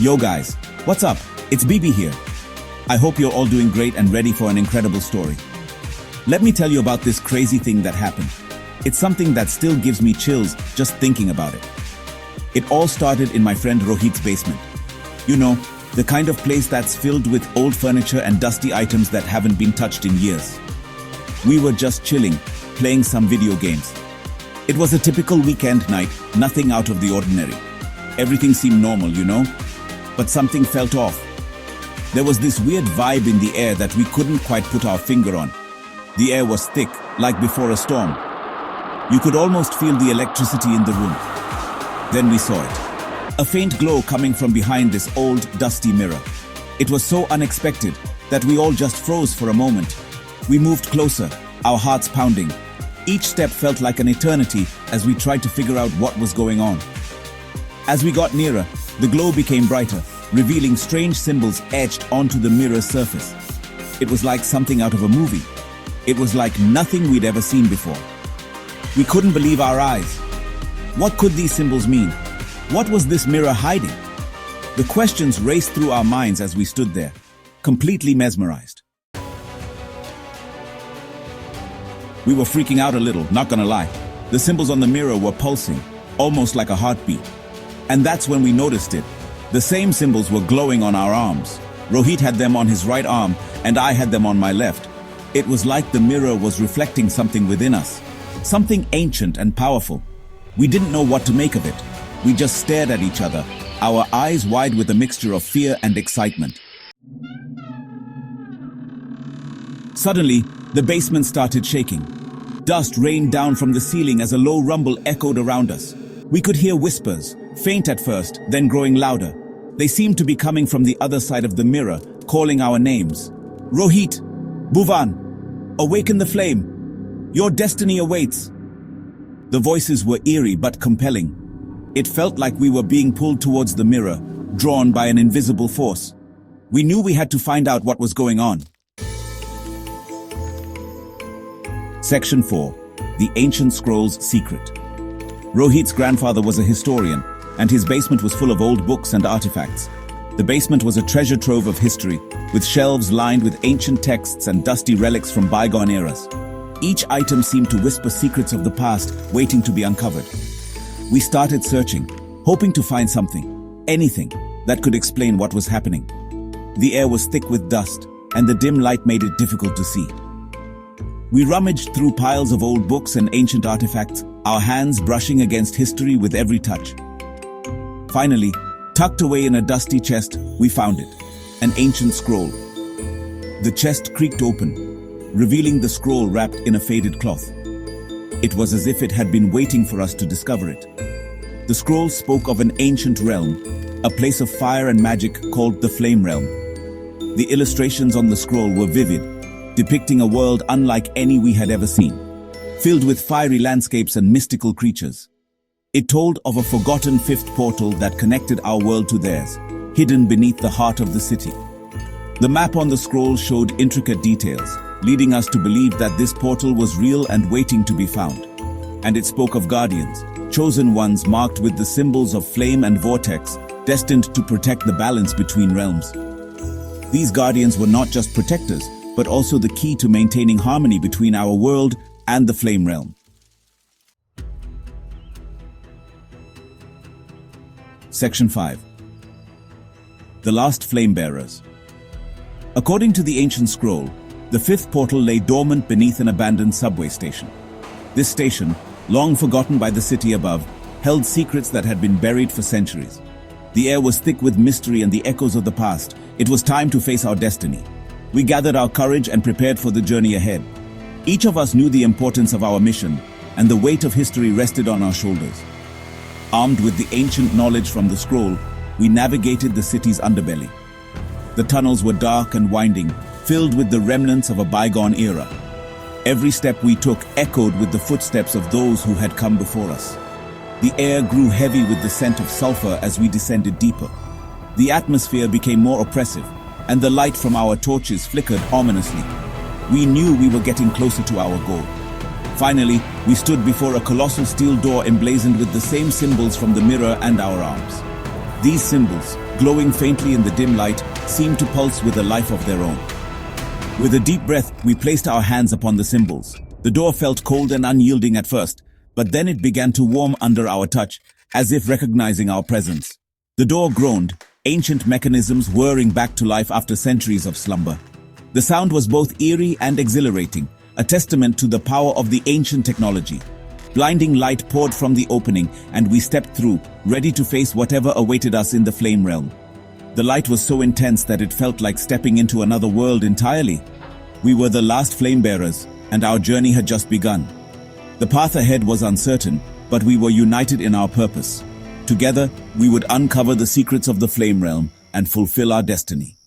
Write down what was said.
Yo guys, what's up? It's BB here. I hope you're all doing great and ready for an incredible story. Let me tell you about this crazy thing that happened. It's something that still gives me chills just thinking about it. It all started in my friend Rohit's basement. You know, the kind of place that's filled with old furniture and dusty items that haven't been touched in years. We were just chilling, playing some video games. It was a typical weekend night, nothing out of the ordinary. Everything seemed normal, you know? But something felt off. There was this weird vibe in the air that we couldn't quite put our finger on. The air was thick, like before a storm. You could almost feel the electricity in the room. Then we saw it. A faint glow coming from behind this old, dusty mirror. It was so unexpected that we all just froze for a moment. We moved closer, our hearts pounding. Each step felt like an eternity as we tried to figure out what was going on. As we got nearer, the glow became brighter, revealing strange symbols etched onto the mirror's surface. It was like something out of a movie. It was like nothing we'd ever seen before. We couldn't believe our eyes. What could these symbols mean? What was this mirror hiding? The questions raced through our minds as we stood there, completely mesmerized. We were freaking out a little, not gonna lie. The symbols on the mirror were pulsing, almost like a heartbeat. And that's when we noticed it. The same symbols were glowing on our arms. Rohit had them on his right arm, and I had them on my left. It was like the mirror was reflecting something within us. Something ancient and powerful. We didn't know what to make of it. We just stared at each other, our eyes wide with a mixture of fear and excitement. Suddenly, the basement started shaking. Dust rained down from the ceiling as a low rumble echoed around us. We could hear whispers, faint at first, then growing louder. They seemed to be coming from the other side of the mirror, calling our names. Rohit, Bhuvan, awaken the flame. Your destiny awaits. The voices were eerie but compelling. It felt like we were being pulled towards the mirror, drawn by an invisible force. We knew we had to find out what was going on. Section 4. The Ancient Scrolls Secret. Rohit's grandfather was a historian, and his basement was full of old books and artifacts. The basement was a treasure trove of history, with shelves lined with ancient texts and dusty relics from bygone eras. Each item seemed to whisper secrets of the past, waiting to be uncovered. We started searching, hoping to find something, anything, that could explain what was happening. The air was thick with dust, and the dim light made it difficult to see. We rummaged through piles of old books and ancient artifacts, our hands brushing against history with every touch. Finally, tucked away in a dusty chest, we found it, an ancient scroll. The chest creaked open, revealing the scroll wrapped in a faded cloth. It was as if it had been waiting for us to discover it. The scroll spoke of an ancient realm, a place of fire and magic called the Flame Realm. The illustrations on the scroll were vivid, depicting a world unlike any we had ever seen, filled with fiery landscapes and mystical creatures. It told of a forgotten fifth portal that connected our world to theirs, hidden beneath the heart of the city. The map on the scroll showed intricate details, leading us to believe that this portal was real and waiting to be found. And it spoke of guardians, chosen ones marked with the symbols of flame and vortex, destined to protect the balance between realms. These guardians were not just protectors, but also the key to maintaining harmony between our world and the Flame Realm. Section 5. The Last Flamebearers. According to the ancient scroll, the fifth portal lay dormant beneath an abandoned subway station. This station, long forgotten by the city above, held secrets that had been buried for centuries. The air was thick with mystery and the echoes of the past. It was time to face our destiny. We gathered our courage and prepared for the journey ahead. Each of us knew the importance of our mission, and the weight of history rested on our shoulders. Armed with the ancient knowledge from the scroll, we navigated the city's underbelly. The tunnels were dark and winding, filled with the remnants of a bygone era. Every step we took echoed with the footsteps of those who had come before us. The air grew heavy with the scent of sulfur as we descended deeper. The atmosphere became more oppressive, and the light from our torches flickered ominously. We knew we were getting closer to our goal. Finally, we stood before a colossal steel door emblazoned with the same symbols from the mirror and our arms. These symbols, glowing faintly in the dim light, seemed to pulse with a life of their own. With a deep breath, we placed our hands upon the symbols. The door felt cold and unyielding at first, but then it began to warm under our touch, as if recognizing our presence. The door groaned, ancient mechanisms whirring back to life after centuries of slumber. The sound was both eerie and exhilarating, a testament to the power of the ancient technology. Blinding light poured from the opening, and we stepped through, ready to face whatever awaited us in the flame realm. The light was so intense that it felt like stepping into another world entirely. We were the last Flamebearers, and our journey had just begun. The path ahead was uncertain, but we were united in our purpose. Together, we would uncover the secrets of the flame realm and fulfill our destiny.